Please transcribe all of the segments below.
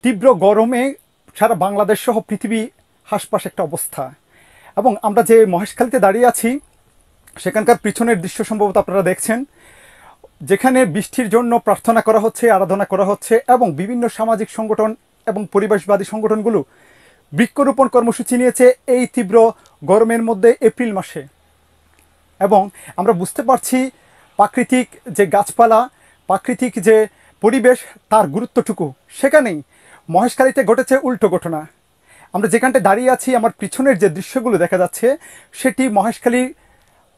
তীব্র গরমে সারা বাংলাদেশ সহ পৃথিবী হাসপাস একটা অবস্থা। এবং আমরা যে মহেশখালীতে দাঁড়িয়ে আছি সেখানকার পিছনের দৃশ্য সম্ভবত আপনারা দেখছেন, যেখানে বৃষ্টির জন্য প্রার্থনা করা হচ্ছে, আরাধনা করা হচ্ছে এবং বিভিন্ন সামাজিক সংগঠন এবং পরিবেশবাদী সংগঠনগুলো বৃক্ষরোপণ কর্মসূচি নিয়েছে এই তীব্র গরমের মধ্যে এপ্রিল মাসে। এবং আমরা বুঝতে পারছি প্রাকৃতিক যে গাছপালা, প্রাকৃতিক যে পরিবেশ তার গুরুত্বটুকু সেখানেই মহেশখালীতে ঘটেছে উল্টো ঘটনা। আমরা যেখানটায় দাঁড়িয়ে আছি, আমার পিছনের যে দৃশ্যগুলো দেখা যাচ্ছে সেটি মহেশখালী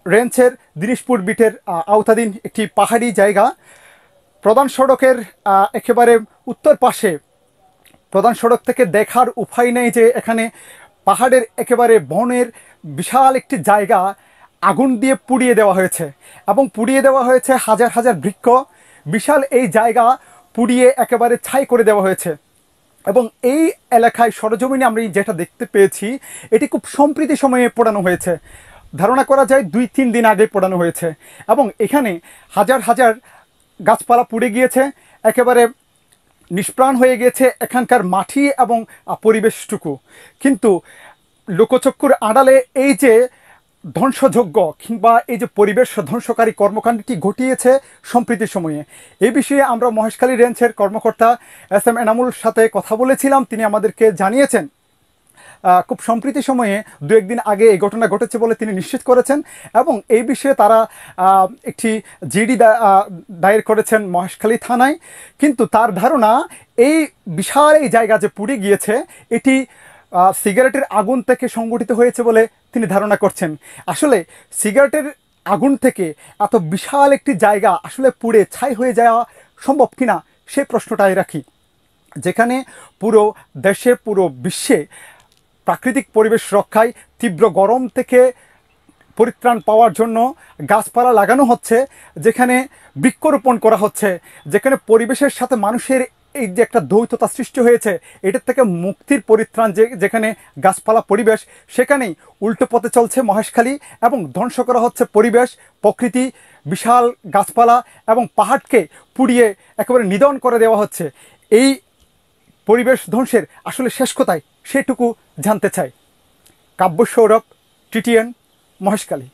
রেঞ্জের দিনাজপুর বিটের আওতাধীন একটি পাহাড়ি জায়গা। প্রধান সড়কের একেবারে উত্তর পাশে, প্রধান সড়ক থেকে দেখার উপায় নেই যে এখানে পাহাড়ের একেবারে বনের বিশাল একটি জায়গা আগুন দিয়ে পুড়িয়ে দেওয়া হয়েছে এবং পুড়িয়ে দেওয়া হয়েছে হাজার হাজার বৃক্ষ। বিশাল এই জায়গা পুড়িয়ে একেবারে ছাই করে দেওয়া হয়েছে। এবং এই এলাকায় সরজমিনে আমরা যেটা দেখতে পেয়েছি, এটি খুব সম্প্রতি সময়ে পোড়ানো হয়েছে। ধারণা করা যায় 2-3 দিন আগে পোড়ানো হয়েছে। এবং এখানে হাজার হাজার গাছপালা পুড়ে গিয়েছে, একেবারে নিষ্প্রাণ হয়ে গিয়েছে এখানকার মাটি এবং পরিবেশটুকু। কিন্তু লোকচক্ষুর আড়ালে এই যে ধ্বংসযজ্ঞ কিংবা এই যে পরিবেশ ধ্বংসকারী কর্মকাণ্ডটি ঘটিয়েছে সম্প্রতি সময়ে, এই বিষয়ে আমরা মহেশখালী রেঞ্জের কর্মকর্তা এস এম এনামুল সাথে কথা বলেছিলাম। তিনি আমাদেরকে জানিয়েছেন খুব সম্প্রতি সময়ে 2-1 দিন আগে এই ঘটনা ঘটেছে বলে তিনি নিশ্চিত করেছেন। এবং এই বিষয়ে তারা একটি জিডি দায়ের করেছেন মহেশখালী থানায়। কিন্তু তার ধারণা এই বিশাল এই জায়গা যে পুড়ে গিয়েছে এটি সিগারেটের আগুন থেকে সংগঠিত হয়েছে বলে তিনি ধারণা করছেন। আসলে সিগারেটের আগুন থেকে এত বিশাল একটি জায়গা আসলে পুড়ে ছাই হয়ে যাওয়া সম্ভব কিনা সেই প্রশ্নটাই রাখি। যেখানে পুরো দেশে, পুরো বিশ্বে প্রাকৃতিক পরিবেশ রক্ষায়, তীব্র গরম থেকে পরিত্রাণ পাওয়ার জন্য গাছপালা লাগানো হচ্ছে, যেখানে বৃক্ষরোপণ করা হচ্ছে, যেখানে পরিবেশের সাথে মানুষের এই যে একটা দ্বৈততা সৃষ্টি হয়েছে এটার থেকে মুক্তির পরিত্রাণ, যেখানে গাছপালা পরিবেশ, সেখানেই উল্টো পথে চলছে মহেশখালী এবং ধ্বংস করা হচ্ছে পরিবেশ, প্রকৃতি, বিশাল গাছপালা এবং পাহাড়কে পুড়িয়ে একেবারে নিধন করে দেওয়া হচ্ছে। এই পরিবেশ ধ্বংসের আসলে শেষ কোথায় সেটুকু জানতে চাই। কাব্য সৌরভ, টিটিএন, মহেশখালী।